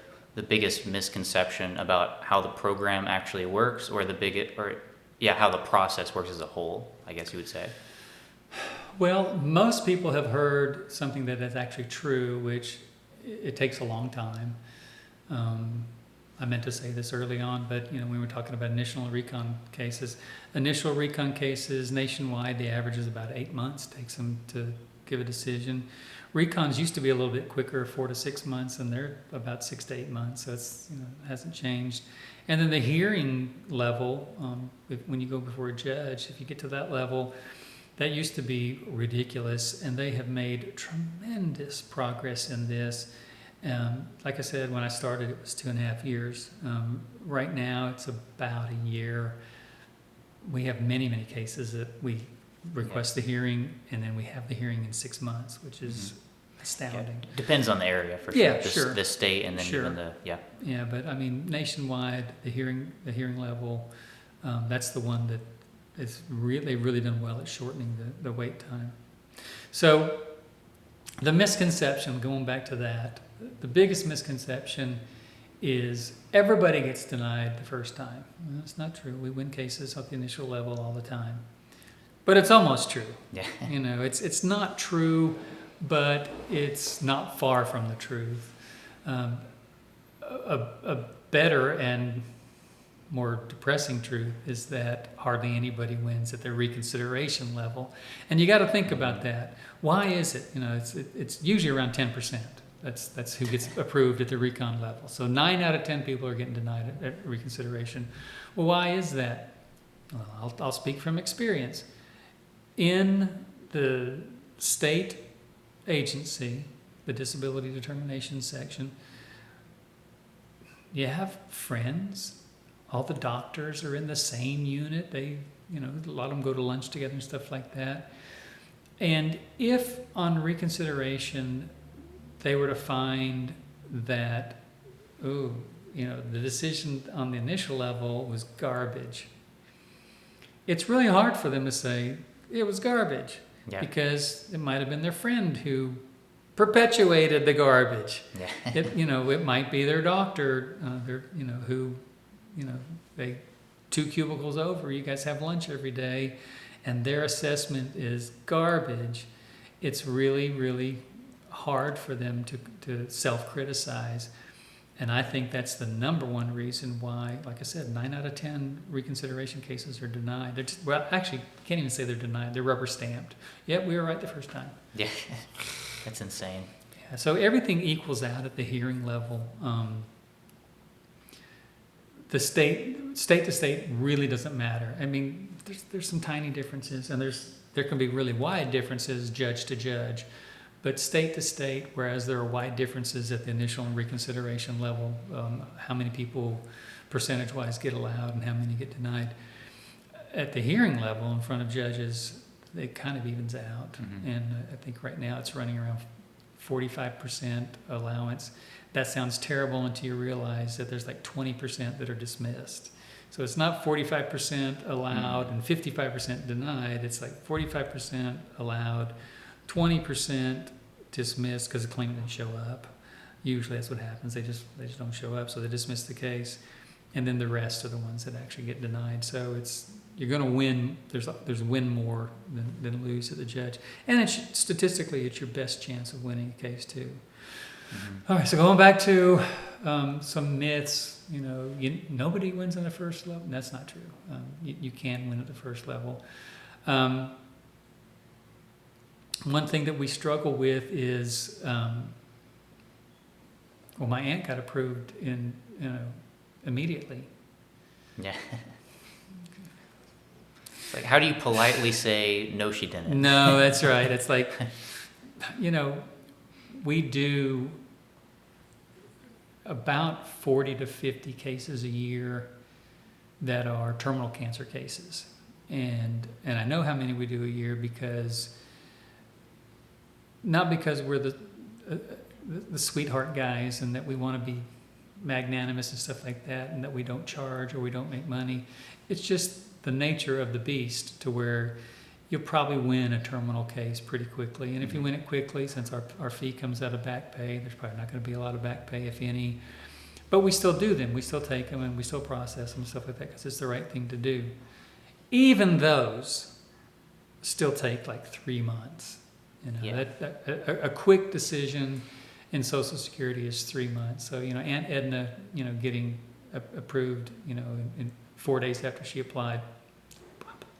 biggest misconception about how the program actually works, or how the process works as a whole, I guess you would say? Well, most people have heard something that is actually true, which it takes a long time. I meant to say this early on, but we were talking about initial recon cases. Initial recon cases nationwide, the average is about 8 months. Takes them to give a decision. Recons used to be a little bit quicker, 4 to 6 months, and they're about 6 to 8 months. So it's hasn't changed. And then the hearing level, when you go before a judge, if you get to that level, that used to be ridiculous, and they have made tremendous progress in this. Like I said, when I started, it was 2.5 years. Right now, it's about a year. We have many, many cases that we request the hearing, and then we have the hearing in 6 months, which is astounding. Yeah. Depends on the area for sure. Yeah, sure. The state, and then Sure. even Yeah, but I mean, nationwide, the hearing level, that's the one that they've really done well at shortening the wait time. So the misconception, going back to that, the biggest misconception is everybody gets denied the first time. Well, that's not true. We win cases at the initial level all the time. But it's almost true. Yeah. It's not true, but it's not far from the truth. A better and more depressing truth is that hardly anybody wins at the reconsideration level. And you got to think about that. Why is it? It's usually around 10%. That's who gets approved at the recon level. So 9 out of 10 people are getting denied at reconsideration. Well, why is that? Well, I'll speak from experience. In the state agency, the disability determination section, you have friends. All the doctors are in the same unit. A lot of them go to lunch together and stuff like that. And if on reconsideration they were to find that, the decision on the initial level was garbage, it's really hard for them to say it was garbage. Yeah. Because it might have been their friend who perpetuated the garbage. Yeah. It might be their doctor, who they 2 cubicles over, you guys have lunch every day, and their assessment is garbage. It's really, really hard for them to self-criticize. And I think that's the number one reason why, like I said, 9 out of 10 reconsideration cases are denied. Actually, can't even say they're denied. They're rubber stamped. Yep, we were right the first time. Yeah. That's insane. Yeah, so everything equals out at the hearing level. The state to state really doesn't matter. I mean, there's some tiny differences, and there can be really wide differences judge to judge. But state to state, whereas there are wide differences at the initial and reconsideration level, how many people percentage-wise get allowed and how many get denied, at the hearing level in front of judges, it kind of evens out. Mm-hmm. And I think right now it's running around 45% allowance. That sounds terrible until you realize that there's like 20% that are dismissed. So it's not 45% allowed and 55% denied. It's like 45% allowed, 20% dismissed because the claimant didn't show up. Usually that's what happens. They just don't show up, so they dismiss the case, and then the rest are the ones that actually get denied. So you're going to win. There's win more than lose at the judge, and statistically it's your best chance of winning a case too. All right, so going back to some myths, nobody wins on the first level. That's not true. You can win at the first level. One thing that we struggle with is, my aunt got approved immediately. Yeah. It's like, how do you politely say, no, she didn't? No, that's right. It's like, we do about 40 to 50 cases a year that are terminal cancer cases. And I know how many we do a year not because we're the sweetheart guys and that we want to be magnanimous and stuff like that, and that we don't charge or we don't make money. It's just the nature of the beast, to where you'll probably win a terminal case pretty quickly. And if you win it quickly, since our fee comes out of back pay, there's probably not going to be a lot of back pay, if any. But we still do them. We still take them and we still process them and stuff like that, because it's the right thing to do. Even those still take like 3 months. A quick decision in Social Security is 3 months. So, Aunt Edna, getting approved, in 4 days after she applied,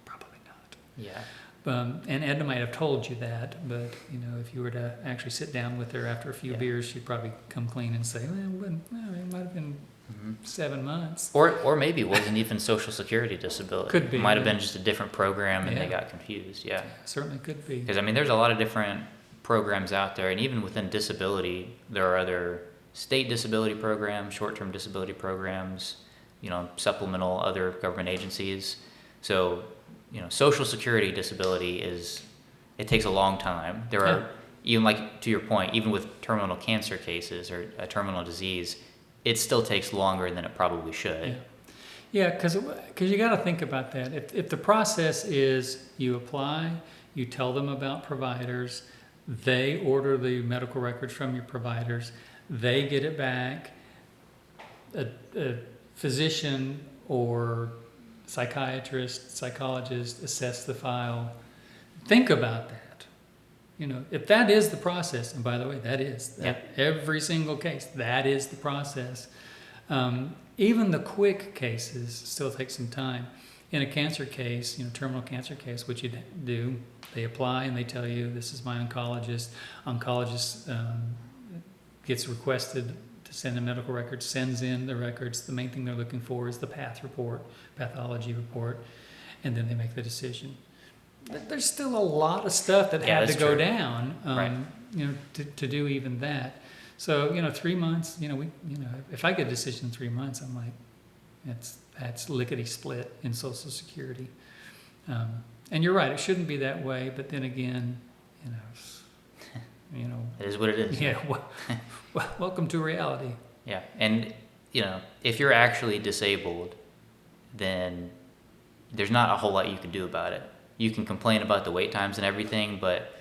probably not. Yeah. And Edna might have told you that, but, if you were to actually sit down with her after a few beers, she'd probably come clean and say, well, it might have been 7 months. Or maybe it wasn't even Social Security disability. Could be. It might have been just a different program and they got confused. Yeah. Certainly could be. Because, there's a lot of different programs out there, and even within disability, there are other state disability programs, short-term disability programs, supplemental other government agencies. So, Social Security disability it takes a long time. There are, even like to your point, even with terminal cancer cases or a terminal disease, it still takes longer than it probably should. Yeah, because you got to think about that. If the process is you apply, you tell them about providers, they order the medical records from your providers, they get it back, a physician or psychiatrist, psychologist assess the file. Think about that. If that is the process, and by the way, that is every single case, that is the process. Even the quick cases still take some time. In a cancer case, terminal cancer case, what you do, they apply and they tell you, this is my oncologist. Oncologist gets requested to send a medical record, sends in the records. The main thing they're looking for is the pathology report, and then they make the decision. There's still a lot of stuff that had to go down, to do even that. So, 3 months, if I get a decision in 3 months, I'm like, that's lickety split in Social Security. And you're right, it shouldn't be that way, but then again, it is what it is. Yeah. Welcome to reality. Yeah. And, if you're actually disabled, then there's not a whole lot you can do about it. You can complain about the wait times and everything, but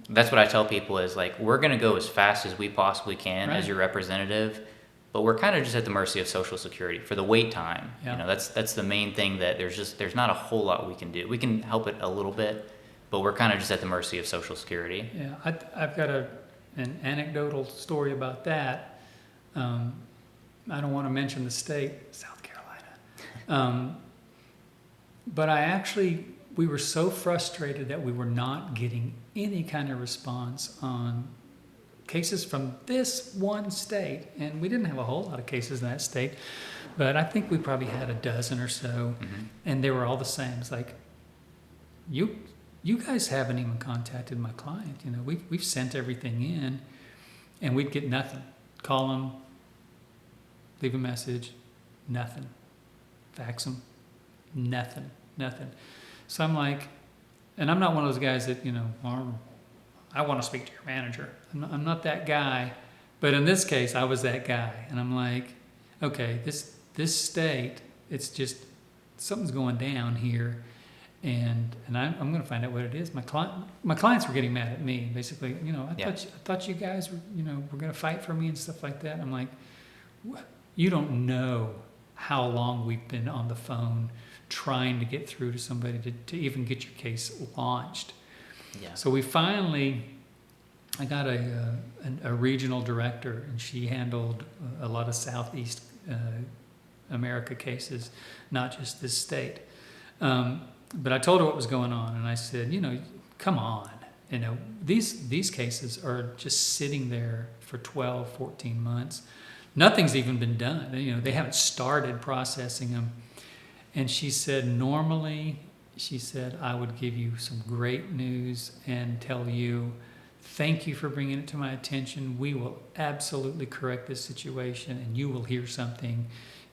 that's what I tell people is like, we're going to go as fast as we possibly can as your representative, but we're kind of just at the mercy of Social Security for the wait time. Yeah. That's the main thing, that there's not a whole lot we can do. We can help it a little bit, but we're kind of just at the mercy of Social Security. Yeah, I've got an anecdotal story about that. I don't want to mention the state, South Carolina. But we were so frustrated that we were not getting any kind of response on cases from this one state. And we didn't have a whole lot of cases in that state, but I think we probably had a dozen or so, and they were all the same. It's like, you guys haven't even contacted my client. We've sent everything in, and we'd get nothing. Call them, leave a message, nothing. Fax them, nothing. So I'm like, and I'm not one of those guys that, I want to speak to your manager. I'm not that guy. But in this case, I was that guy. And I'm like, okay, this state, it's just, something's going down here. And I'm going to find out what it is. My clients were getting mad at me, basically. I thought you guys were, were going to fight for me and stuff like that. I'm like, you don't know how long we've been on the phone trying to get through to somebody to even get your case launched. Yeah. So we finally I got a regional director, and she handled a lot of Southeast America cases, not just this state. But I told her what was going on, and I said, come on. These cases are just sitting there for 12, 14 months. Nothing's even been done. They haven't started processing them. And she said, normally, I would give you some great news and tell you, thank you for bringing it to my attention. We will absolutely correct this situation, and you will hear something,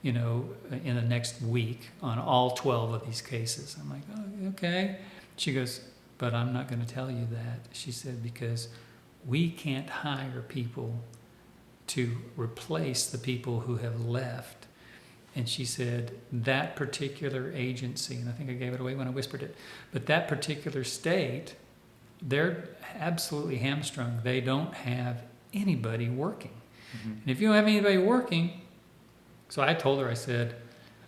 in the next week on all 12 of these cases. I'm like, oh, okay. She goes, but I'm not going to tell you that. She said, because we can't hire people to replace the people who have left. And she said, that particular agency, and I think I gave it away when I whispered it, but that particular state, they're absolutely hamstrung. They don't have anybody working. Mm-hmm. And if you don't have anybody working, so I told her, I said,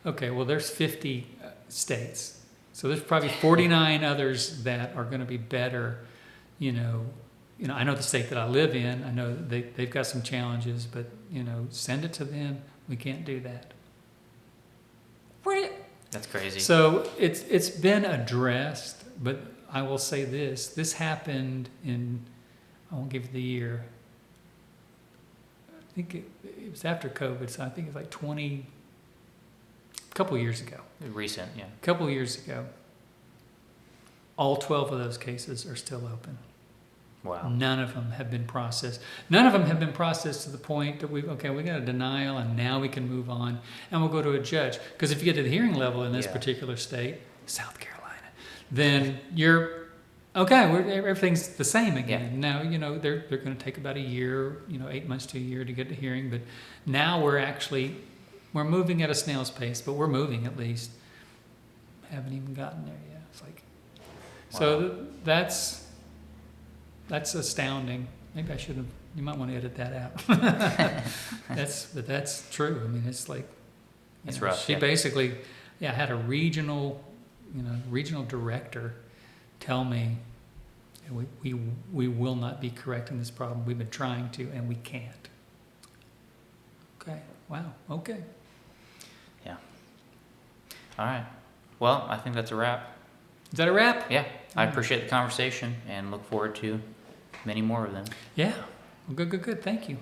okay, well, there's 50 states. So there's probably 49 others that are going to be better. I know the state that I live in. I know they've got some challenges, but, send it to them. We can't do that. That's crazy. So it's been addressed, but I will say this. This happened in, I won't give you the year. I think it was after COVID, so I think it's like a couple years ago. Recent, yeah. A couple years ago. All 12 of those cases are still open. Wow. None of them have been processed. None of them have been processed to the point that we got a denial, and now we can move on, and we'll go to a judge. Because if you get to the hearing level in this particular state, South Carolina, then you're okay. Everything's the same again. Now they're going to take about a year, 8 months to a year to get to hearing. But now we're moving at a snail's pace, but we're moving at least. Haven't even gotten there yet. It's like, wow. So that's astounding. Maybe I should have. You might want to edit that out. That's true. I mean, it's like it's rough. She basically, had a regional director tell me, we will not be correcting this problem. We've been trying to, and we can't. Okay. Wow. Okay. Yeah. All right. Well, I think that's a wrap. Is that a wrap? Yeah. I appreciate the conversation and look forward to many more of them. Yeah. Well, good. Thank you.